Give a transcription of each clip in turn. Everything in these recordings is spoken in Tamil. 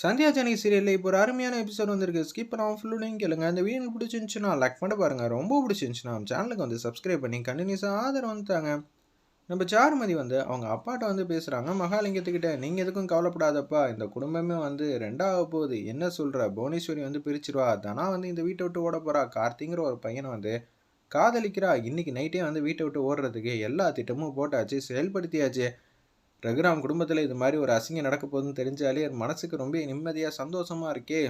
சந்தியா ஜனனி சீரியல்ல இப்போ ஒரு அருமையான எபிசோட் வந்திருக்கு. ஸ்கிப் பண்ணாம ஃபுல்லுடையும் கேளுங்க. அந்த வீடியோ பிடிச்சிருந்துச்சுன்னா லைக் பண்ணி பாருங்க. ரொம்ப பிடிச்சிருந்துச்சுன்னா நம்ம சேனலுக்கு வந்து சப்ஸ்கிரைப் பண்ணி கண்டினியூஸா ஆதரவு வந்துட்டாங்க. நம்ம சாருமதி வந்து அவங்க அப்பாட்ட வந்து பேசுறாங்க மகாலிங்கத்துக்கிட்ட. நீங்க எதுக்கும் கவலைப்படாதப்பா. இந்த குடும்பமே வந்து ரெண்டாக போகுது. என்ன சொல்ற? புவனேஸ்வரி வந்து பிரிச்சிருவா. தனா வந்து இந்த வீட்டை விட்டு ஓட போறா. கார்த்திங்கிற ஒரு பையனை வந்து காதலிக்கிறா. இன்னைக்கு நைட்டே வந்து வீட்டை விட்டு ஓடுறதுக்கு எல்லா திட்டமும் போட்டாச்சு, செயல்படுத்தியாச்சு. ரகுராம் குடும்பத்தில் இது மாதிரி ஒரு அசிங்கம் நடக்க போகுதுன்னு தெரிஞ்சாலே மனசுக்கு ரொம்ப நிம்மதியாக சந்தோஷமா இருக்கே.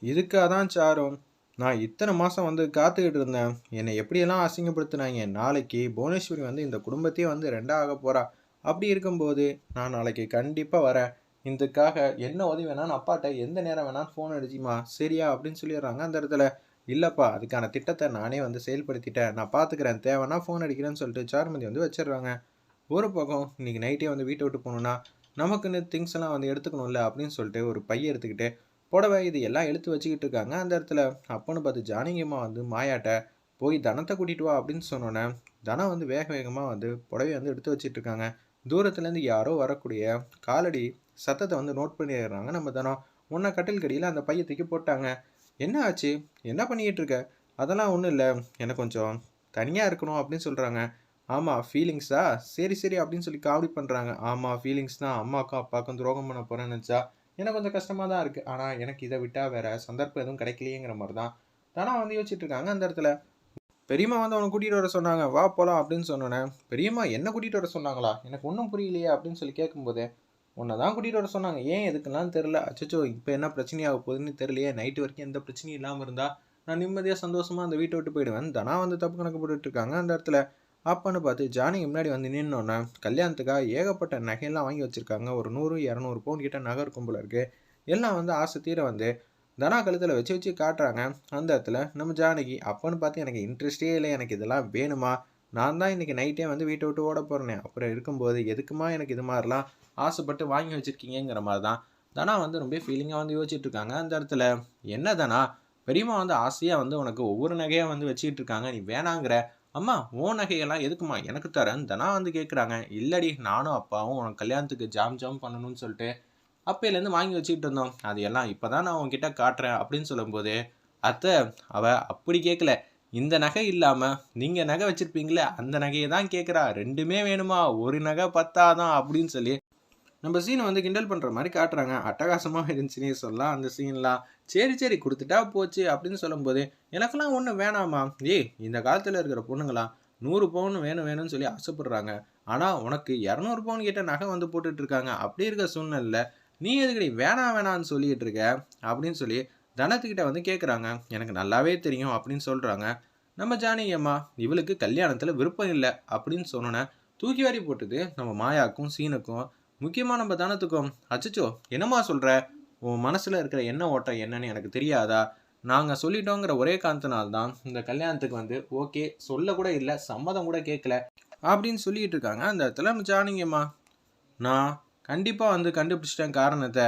இதுக்காக தான் சாரும் நான் இத்தனை மாதம் வந்து காத்துக்கிட்டு இருந்தேன். என்னை எப்படியெல்லாம் அசிங்கப்படுத்தினாங்க. நாளைக்கு புவனேஸ்வரி வந்து இந்த குடும்பத்தையே வந்து ரெண்டாக ஆக போகிறா. அப்படி இருக்கும்போது நான் நாளைக்கு கண்டிப்பாக வரேன். இதுக்காக என்ன உதவி வேணான்னு அப்பாட்ட எந்த நேரம் வேணாலும் ஃபோன் அடிச்சுமா சரியா அப்படின்னு சொல்லிடுறாங்க. அந்த இடத்துல இல்லைப்பா, அதுக்கான திட்டத்தை நானே வந்து செயல்படுத்திட்டேன், நான் பார்த்துக்கிறேன், தேவைன்னா ஃபோன் அடிக்கிறேன்னு சொல்லிட்டு சாருமதி வந்து வச்சிடுறாங்க. ஒரு பக்கம் இன்னைக்கு நைட்டே வந்து வீட்டை விட்டு போகணுன்னா நமக்குன்னு திங்ஸ் எல்லாம் வந்து எடுத்துக்கணும்ல அப்படின்னு சொல்லிட்டு ஒரு பைய எடுத்துக்கிட்டு புடவை இது எல்லாம் எடுத்து வச்சுக்கிட்டு இருக்காங்க. அந்த இடத்துல அப்பன்னு பார்த்து ஜானகியம்மா வந்து மாயாட்ட போய் தனத்தை கூட்டிட்டு வா அப்படின்னு சொன்னோன்னே தனம் வந்து வேக வேகமாக வந்து புடவையை வந்து எடுத்து வச்சுட்டு இருக்காங்க. தூரத்துலேருந்து யாரோ வரக்கூடிய காலடி சத்தத்தை வந்து நோட் பண்ணிடுறாங்க. நம்ம தனம் உன்னை கட்டில் கடியில் அந்த பைய தூக்கி போட்டாங்க. என்ன ஆச்சு? என்ன பண்ணிக்கிட்டு இருக்க? அதெல்லாம் ஒன்றும் இல்லை, எனக்கு கொஞ்சம் தனியாக இருக்கணும் அப்படின்னு சொல்கிறாங்க. ஆமாம் ஃபீலிங்ஸா? சரி சரி அப்படின்னு சொல்லி காமெடி பண்ணுறாங்க. ஆமாம் ஃபீலிங்ஸ் தான். அம்மாவுக்கும் அப்பாவுக்கும் துரோகம் பண்ண போகிறேன்னு நினச்சா எனக்கு கொஞ்சம் கஷ்டமாக தான் இருக்குது. ஆனால் எனக்கு இதை விட்டால் வேறு சந்தர்ப்பம் எதுவும் கிடைக்கலையேங்கிற மாதிரி தான் தானா வந்து யோசிச்சுட்டு இருக்காங்க. அந்த இடத்துல பெரியம்மா வந்து அவனை கூட்டிகிட்டு வர சொன்னாங்க, வா போகலாம் அப்படின்னு சொன்னோன்னே, பெரியம்மா என்ன கூட்டிகிட்டு வர சொன்னாங்களா? எனக்கு ஒன்றும் புரியலையே அப்படின்னு சொல்லி கேட்கும்போதே, உன்னை தான் கூட்டிகிட்டு வர சொன்னாங்க, ஏன் எதுக்குலாம் தெரில. அச்சோ இப்போ என்ன பிரச்சனையாக போகுதுன்னு தெரியலையே. நைட்டு வரைக்கும் எந்த பிரச்சனையும் இல்லாமல் இருந்தால் நான் நிம்மதியாக சந்தோஷமாக அந்த வீட்டை விட்டு போயிடுவேன். தனா வந்து தப்பு கணக்கு போட்டுட்டு இருக்காங்க. அந்த இடத்துல அப்பன்னு பார்த்து ஜானகி முன்னாடி வந்து நின்னோன்னே கல்யாணத்துக்காக ஏகப்பட்ட நகையெல்லாம் வாங்கி வச்சுருக்காங்க. ஒரு 100 200 பவுன் கிட்ட நகை இருக்கும் போல இருக்குது. எல்லாம் வந்து ஆசை தீர வந்து தனா கழுத்தில் வச்சு வச்சு காட்டுறாங்க. அந்த இடத்துல நம்ம ஜானகி அப்பன்னு பார்த்து எனக்கு இன்ட்ரெஸ்டே இல்லை, எனக்கு இதெல்லாம் வேணுமா? நான் தான் இன்றைக்கி நைட்டே வந்து வீட்டை விட்டு ஓட போகிறேனே. அப்புறம் இருக்கும்போது எதுக்குமா எனக்கு இது மாதிரிலாம் ஆசைப்பட்டு வாங்கி வச்சுருக்கீங்கிற மாதிரி தான் தனா வந்து ரொம்ப ஃபீலிங்காக வந்து யோசிச்சுட்டு இருக்காங்க. அந்த இடத்துல என்ன தனா, பெரியம்மா வந்து ஆசையாக வந்து உனக்கு ஒவ்வொரு நகையாக வந்து வச்சுக்கிட்டு இருக்காங்க, நீ வேணாங்கிற. அம்மா உன் நகையெல்லாம் எதுக்குமா எனக்கு தரேன் தனா வந்து கேட்குறாங்க. இல்லடி, நானும் அப்பாவும் உனக்கு கல்யாணத்துக்கு ஜாம் ஜாம் பண்ணணும்னு சொல்லிட்டு அப்பையிலேருந்து வாங்கி வச்சுக்கிட்டு இருந்தோம், அது எல்லாம் இப்போ தான் நான் உங்ககிட்ட காட்டுறேன் அப்படின்னு சொல்லும்போது, அத்தை அவ அப்படி கேட்கல, இந்த நகை இல்லாமல் நீங்கள் நகை வச்சுருப்பீங்களே அந்த நகையை தான் கேட்குறா. ரெண்டுமே வேணுமா? ஒரு நகை பத்தாதான் அப்படின்னு சொல்லி நம்ம சீனை வந்து கிண்டல் பண்ணுற மாதிரி காட்டுறாங்க. அட்டகாசமாக இருந்துச்சுன்னே சொல்லலாம் அந்த சீன்லாம். சரி சரி கொடுத்துட்டா போச்சு அப்படின்னு சொல்லும்போது, எனக்கெல்லாம் ஒன்றும் வேணாமா. ஏய் இந்த காலத்தில் இருக்கிற பொண்ணுங்களாம் 100 பவுன் வேணும் வேணும்னு சொல்லி ஆசைப்படுறாங்க. ஆனால் உனக்கு 200 பவுன் கிட்ட நகை வந்து போட்டுட்டு இருக்காங்க. அப்படி இருக்க சூழ்நிலை நீ எதுக்கடி வேணாம் வேணான்னு சொல்லிட்டு இருக்க அப்படின்னு சொல்லி தனத்துக்கிட்ட வந்து கேட்குறாங்க. எனக்கு நல்லாவே தெரியும் அப்படின்னு சொல்கிறாங்க. நம்ம ஜானகி அம்மா இவளுக்கு கல்யாணத்தில் விருப்பம் இல்லை அப்படின்னு சொன்னோன்னே தூக்கி வாரி போட்டுது நம்ம மாயாக்கும் சீனுக்கும், முக்கியமாக நம்ம தனத்துக்கும். அச்சச்சோ என்னம்மா சொல்கிற? உன் மனசில் இருக்கிற என்ன ஓட்டம் என்னன்னு எனக்கு தெரியாதா? நாங்கள் சொல்லிட்டோங்கிற ஒரே காரணத்தினால்தான் இந்த கல்யாணத்துக்கு வந்து ஓகே சொல்ல கூட இல்லை, சம்மதம் கூட கேட்கல அப்படின்னு சொல்லிட்டு இருக்காங்க. அந்த இடத்துல நம்ம ஜானகி அம்மா, நான் கண்டிப்பாக வந்து கண்டுபிடிச்சிட்டேன் காரணத்தை.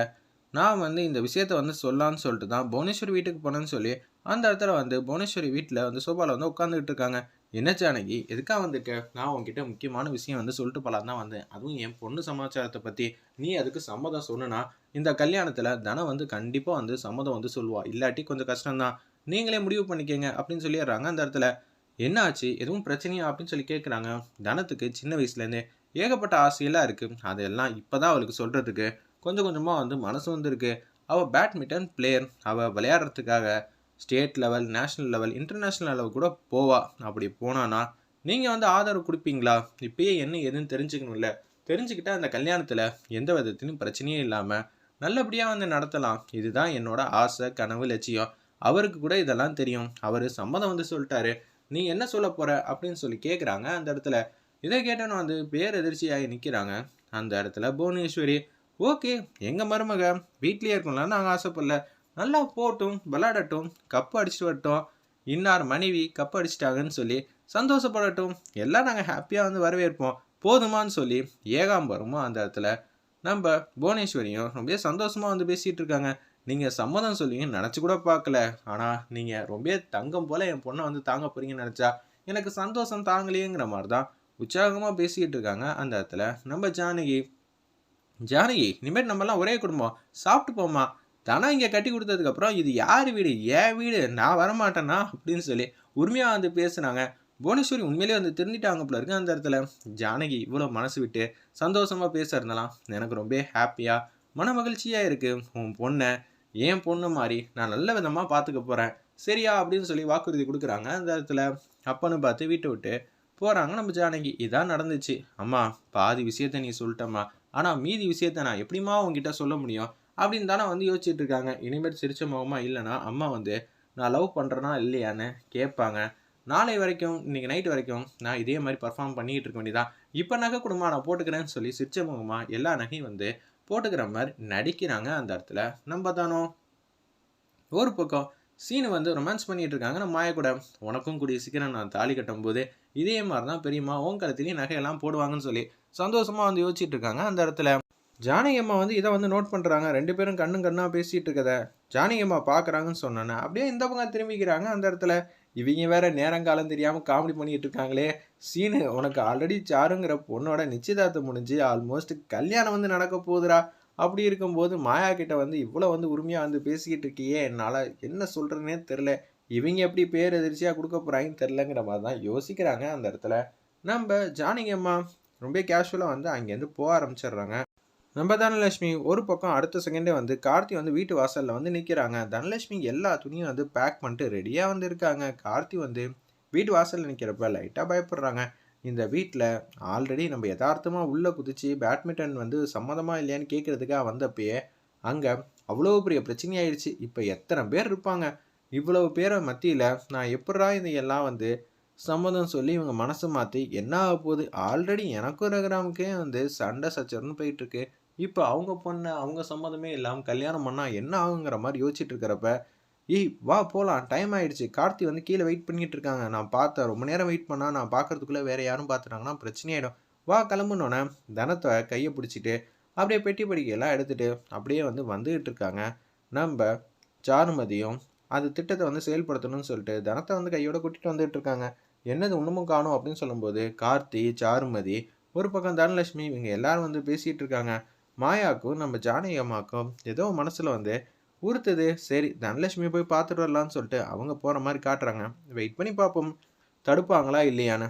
நான் வந்து இந்த விஷயத்த வந்து சொல்லான்னு சொல்லிட்டு தான் புவனேஸ்வரி வீட்டுக்கு போனேன்னு சொல்லி அந்த இடத்துல வந்து புவனேஸ்வரி வீட்டில் வந்து சோபாவில் வந்து உட்காந்துக்கிட்டு இருக்காங்க. என்ன ஜானகி எதுக்காக வந்துட்டு? நான் உங்ககிட்ட முக்கியமான விஷயம் வந்து சொல்லிட்டு போகலாம் தான் வந்தேன். அதுவும் என் பொண்ணு சமாச்சாரத்தை பற்றி. நீ அதுக்கு சம்மதம் சொன்னா இந்த கல்யாணத்தில் தனம் வந்து கண்டிப்பாக வந்து சம்மதம் வந்து சொல்லுவா. இல்லாட்டி கொஞ்சம் கஷ்டம்தான், நீங்களே முடிவு பண்ணிக்கங்க அப்படின்னு சொல்லிடுறாங்க. அந்த இடத்துல என்ன ஆச்சு, எதுவும் பிரச்சனையா அப்படின்னு சொல்லி கேட்குறாங்க. தனத்துக்கு சின்ன வயசுலேருந்தே ஏகப்பட்ட ஆசையெல்லாம் இருக்குது. அதெல்லாம் இப்போ தான் அவளுக்கு சொல்கிறதுக்கு கொஞ்சம் கொஞ்சமாக வந்து மனசு வந்துருக்கு. அவள் பேட்மிண்டன் பிளேயர். அவள் விளையாடுறதுக்காக state level, national level, international level கூட போவா. அப்படி போனான்னா நீங்கள் வந்து ஆதரவு கொடுப்பீங்களா? இப்பயே என்ன ஏதுன்னு தெரிஞ்சுக்கணும்ல. தெரிஞ்சுக்கிட்டால் அந்த கல்யாணத்தில் எந்த விதத்திலும் பிரச்சனையே இல்லாமல் நல்லபடியாக வந்து நடத்தலாம். இதுதான் என்னோட ஆசை, கனவு, லட்சியம். அவருக்கு கூட இதெல்லாம் தெரியும். அவர் சம்மதம் வந்து சொல்லிட்டாரு. நீ என்ன சொல்ல போகிற அப்படின்னு சொல்லி கேட்குறாங்க. அந்த இடத்துல இதை கேட்டோன்னு வந்து பேரெதிர்ச்சியாகி நிற்கிறாங்க. அந்த இடத்துல புவனேஸ்வரி, ஓகே எங்கள் மருமக வீட்லேயே இருக்கணும்லாம் நாங்கள் ஆசைப்படல, நல்லா போட்டும் விளையாடட்டும், கப்பு அடிச்சுட்டு வரட்டும், இன்னார் மனைவி கப்பு அடிச்சிட்டாங்கன்னு சொல்லி சந்தோஷப்படட்டும், எல்லாம் நாங்கள் ஹாப்பியாக வந்து வரவேற்போம், போதுமான்னு சொல்லி ஏகாம்பரமும் அந்த இடத்துல நம்ம புவனேஸ்வரியும் ரொம்ப சந்தோஷமாக வந்து பேசிகிட்டு இருக்காங்க. நீங்கள் சம்மதம் சொல்லிங்க நினச்சி கூட பார்க்கல, ஆனால் நீங்கள் ரொம்ப தங்கம் போல் என் பொண்ணை வந்து தாங்க போகிறீங்கன்னு நினச்சா எனக்கு சந்தோஷம் தாங்கலையேங்கிற மாதிரி தான் உற்சாகமாக பேசிக்கிட்டு இருக்காங்க. அந்த இடத்துல நம்ம ஜானகி, ஜானகி இனிமேல் நம்மலாம் ஒரே குடும்பம், சாப்பிட்டு போமா, தனம் இங்க கட்டி குடுத்ததுக்கப்புறம், "இது யாரு வீடு? என் வீடு. நான் வரமாட்டேனா?" அப்படின்னு சொல்லி உரிமையா வந்து பேசுனாங்க. புவனேஸ்வரி உண்மையிலேயே வந்து திருந்திட்டாங்க போல இருக்கு அந்த இடத்துல. ஜானகி இவ்வளோ மனசு விட்டு சந்தோஷமா பேசுறதுனாலாம் எனக்கு ரொம்ப ஹேப்பியா, மனமகிழ்ச்சியா இருக்கு. உன் பொண்ண என் பொண்ணு மாரி நான் நல்ல விதமா பார்த்துக்க போறேன். சரியா? அப்படின்னு சொல்லி வாக்குறுதி குடுக்குறாங்க அந்த இடத்துல. அப்பன்னு பார்த்து வீட்ட விட்டு போறாங்க நம்ம ஜானகி. இதான் நடந்துச்சு. "அம்மா பாதி விஷயத்த நீ சொல்ட்டம்மா. ஆனா மீதி விஷயத்த நான் எப்படிம்மா உன்கிட்ட சொல்ல முடியும்?" அப்படின்னு தானே வந்து யோசிச்சுட்டு இருக்காங்க. இனிமேல் சிரிச்ச முகமா இல்லன்னா, அம்மா வந்து நான் லவ் பண்றேனா இல்லையான்னு கேட்பாங்க. நாளை வரைக்கும், இன்னைக்கு நைட் வரைக்கும் நான் இதே மாரி பெர்ஃபார்ம் பண்ணிட்டு இருக்க வேண்டியது தான். இப்ப நகை குடும்மா நான் போட்டுக்கிறேன்னு சொல்லி சிரிச்ச முகமா எல்லா நகையும் வந்து போட்டுக்கிற மாரி நடிக்கிறாங்க அந்த இடத்துல. நம்ம தானோ ஒரு பக்கம் சீனு வந்து ரொமான்ஸ் பண்ணிட்டு இருக்காங்க நம்ம மாயா கூட. "உனக்கும் கூடிய சீக்கிரம் நான் தாலி கட்டும்போது, இதே மாரி தான் பெரியம்மா உன் கழுத்திலயும் நகையெல்லாம் போடுவாங்கன்னு" சொல்லி சந்தோஷமா வந்து யோசிச்சுட்டு இருக்காங்க அந்த இடத்துல. ஜானகி அம்மா வந்து இத வந்து நோட் பண்றாங்க. 2 பேரும் கண்ணும் கண்ணா பேசிட்டு இருக்கத, ஜானகி அம்மா பார்க்குறாங்கன்னு சொன்னோனே, அப்படியே இந்த பக்கம் திரும்பிக்கிறாங்க அந்த இடத்துல. இவிங்க வேற நேரங்காலம் தெரியாம காமெடி பண்ணிட்டு இருக்காங்களே! சீனு உனக்கு ஆல்ரெடி சாருங்கிற பொண்ணோட நிச்சயதார்த்தம் முடிஞ்சு, ஆல்மோஸ்ட் கல்யாணம் வந்து நடக்க போதுடா. அப்படி இருக்கும்போது மாயா கிட்ட வந்து இவ்வளோ வந்து உரிமையா வந்து பேசிக்கிட்டு இருக்கியே! என்னால என்ன சொல்றதுன்னே தெரியல. இவிங்க எப்படி பேர் எதிர்ச்சியா குடுக்க போறாங்கன்னு தெரியலங்கிற மாரி தான் யோசிக்கிறாங்க அந்த இடத்துல. நம்ப ஜானகி அம்மா ரொம்ப கேஷுவலா வந்து அங்கேருந்து ஆரம்பிச்சுடுறாங்க. நம்ம தனலட்சுமி ஒரு பக்கம் அடுத்த செகண்டே வந்து கார்த்தி வந்து வீட்டு வாசல்ல வந்து நிக்கிறாங்க. தனலட்சுமி எல்லா துணியும் வந்து பேக் பண்ணிட்டு ரெடியா வந்து இருக்காங்க. கார்த்தி வந்து வீட்டு வாசல்ல நிக்கிறப்ப லைட்டா பயப்படுறாங்க. இந்த வீட்ல ஆல்ரெடி நம்ம எதார்த்தமா உள்ள குதிச்சு பேட்மிண்டன் வந்து சம்மதமா இல்லையான்னு கேட்கறதுக்காக வந்தப்பயே, அங்க அவ்வளோ பெரிய பிரச்சனையாயிடுச்சு. இப்ப எத்தன பேர் இருப்பாங்க? இவ்வளவு பேர மத்தியில நான் எப்புட்றா இதையெல்லாம் வந்து சம்மதம் சொல்லி இவங்க மனச மாத்தி என்ன ஆகப்போது? ஆல்ரெடி எனக்கும் ரகுராமுக்கே வந்து சண்டை சச்சரவுன்னு போயிட்டு இருக்கு. இப்ப அவங்க பொண்ண அவங்க சம்மதமே இல்லாம கல்யாணம் பண்ணா என்ன ஆகுங்கிற மாரி யோசிச்சுட்டு இருக்கிறப்ப, "ஏய் வா போலாம். டைம் ஆயிடுச்சு." கார்த்தி வந்து கீழ வெயிட் பண்ணிட்டு இருக்காங்க. நான் பார்த்தேன். ரொம்ப நேரம் வெயிட் பண்ணா நான் பார்க்கறதுக்குள்ள வேற யாரும் பார்த்துட்டாங்கன்னா பிரச்சனையாயிடும். வா கிளம்புனோனே, தனத்த கைய பிடிச்சுட்டு, அப்படியே பெட்டி படிக்கையெல்லாம் எடுத்துட்டு, அப்படியே வந்து வந்துகிட்டு இருக்காங்க. நம்ப சாருமதியும், அது திட்டத்த வந்து செயல்படுத்தணும்னு சொல்லிட்டு, தனத்த வந்து கையோட கூட்டிட்டு வந்துட்டு இருக்காங்க. "என்னது இன்னமும் காணோம்?" அப்படின்னு சொல்லும்போது, கார்த்தி, சாருமதி, ஒரு பக்கம் தனலட்சுமி இவங்க எல்லாரும் வந்து பேசிட்டு இருக்காங்க. மாயாவுக்கும், நம்ம ஜானகி அம்மாவுக்கும் ஏதோ மனசுல வந்து உறுத்துது. சரி தனலட்சுமிய போய் பார்த்துட்டு வரலான்னு சொல்லிட்டு அவங்க போற மாரி காட்டுறாங்க. வெயிட் பண்ணி பார்ப்போம். தடுப்பாங்களா இல்லையான்னு.